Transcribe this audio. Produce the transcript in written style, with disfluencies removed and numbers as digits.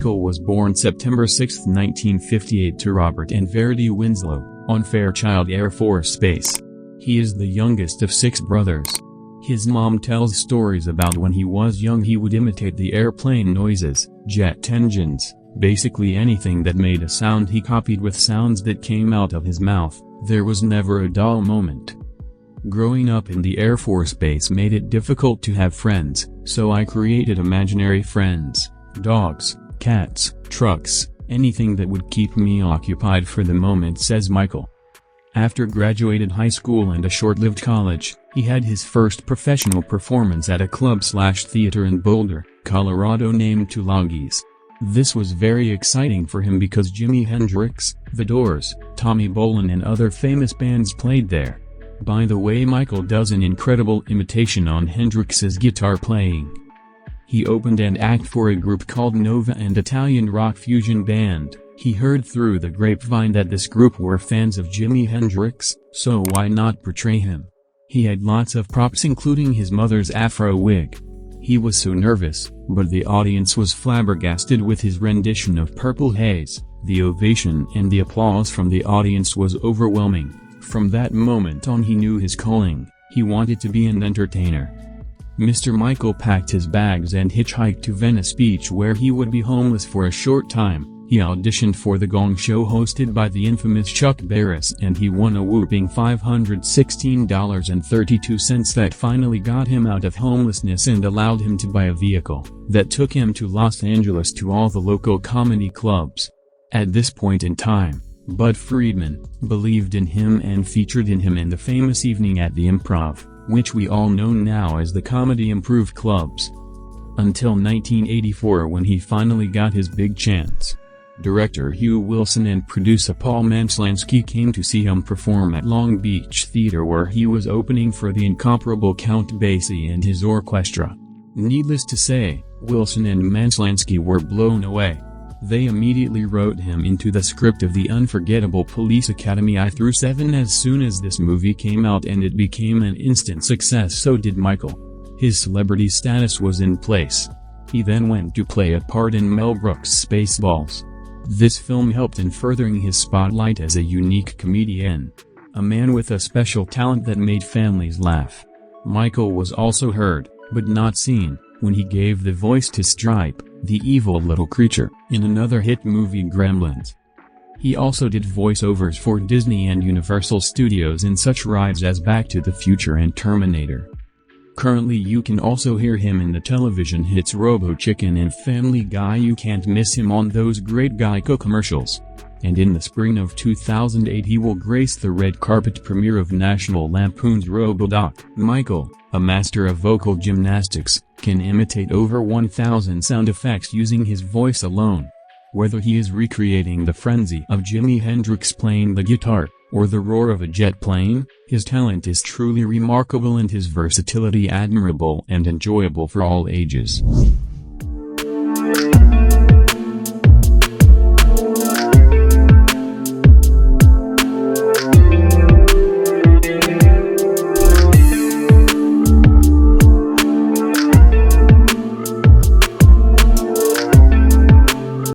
Michael was born September 6, 1958 to Robert and Verity Winslow, on Fairchild Air Force Base. He is the youngest of 6 brothers. His mom tells stories about when he was young he would imitate the airplane noises, jet engines, basically anything that made a sound he copied with sounds that came out of his mouth. There was never a dull moment. Growing up in the Air Force Base made it difficult to have friends, so I created imaginary friends, dogs, cats, trucks, anything that would keep me occupied for the moment, says Michael. After graduated high school and a short-lived college, he had his first professional performance at a club/theater in Boulder, Colorado named Tulagis. This was very exciting for him because Jimi Hendrix, The Doors, Tommy Bolin and other famous bands played there. By the way, Michael does an incredible imitation on Hendrix's guitar playing. He opened an act for a group called Nova, an Italian rock fusion band. He heard through the grapevine that this group were fans of Jimi Hendrix, so why not portray him? He had lots of props including his mother's afro wig. He was so nervous, but the audience was flabbergasted with his rendition of Purple Haze. The ovation and the applause from the audience was overwhelming. From that moment on he knew his calling. He wanted to be an entertainer. Mr. Michael packed his bags and hitchhiked to Venice Beach where he would be homeless for a short time. He auditioned for The Gong Show hosted by the infamous Chuck Barris and he won a whooping $516.32 that finally got him out of homelessness and allowed him to buy a vehicle that took him to Los Angeles to all the local comedy clubs. At this point in time, Bud Friedman believed in him and featured in him in the famous Evening at the Improv, which we all know now as the Comedy Improv Clubs. Until 1984 when he finally got his big chance. Director Hugh Wilson and producer Paul Manslansky came to see him perform at Long Beach Theater where he was opening for the incomparable Count Basie and his orchestra. Needless to say, Wilson and Manslansky were blown away. They immediately wrote him into the script of the unforgettable Police Academy I-7 as soon as this movie came out and it became an instant success. So did Michael. His celebrity status was in place. He then went to play a part in Mel Brooks' Spaceballs. This film helped in furthering his spotlight as a unique comedian, a man with a special talent that made families laugh. Michael was also heard, but not seen, when he gave the voice to Stripe, the evil little creature, in another hit movie Gremlins. He also did voiceovers for Disney and Universal Studios in such rides as Back to the Future and Terminator. Currently you can also hear him in the television hits Robo Chicken and Family Guy. You can't miss him on those great Geico commercials. And in the spring of 2008 he will grace the red carpet premiere of National Lampoon's RoboDoc. Michael, a master of vocal gymnastics, can imitate over 1,000 sound effects using his voice alone. Whether he is recreating the frenzy of Jimi Hendrix playing the guitar, or the roar of a jet plane, his talent is truly remarkable and his versatility admirable and enjoyable for all ages.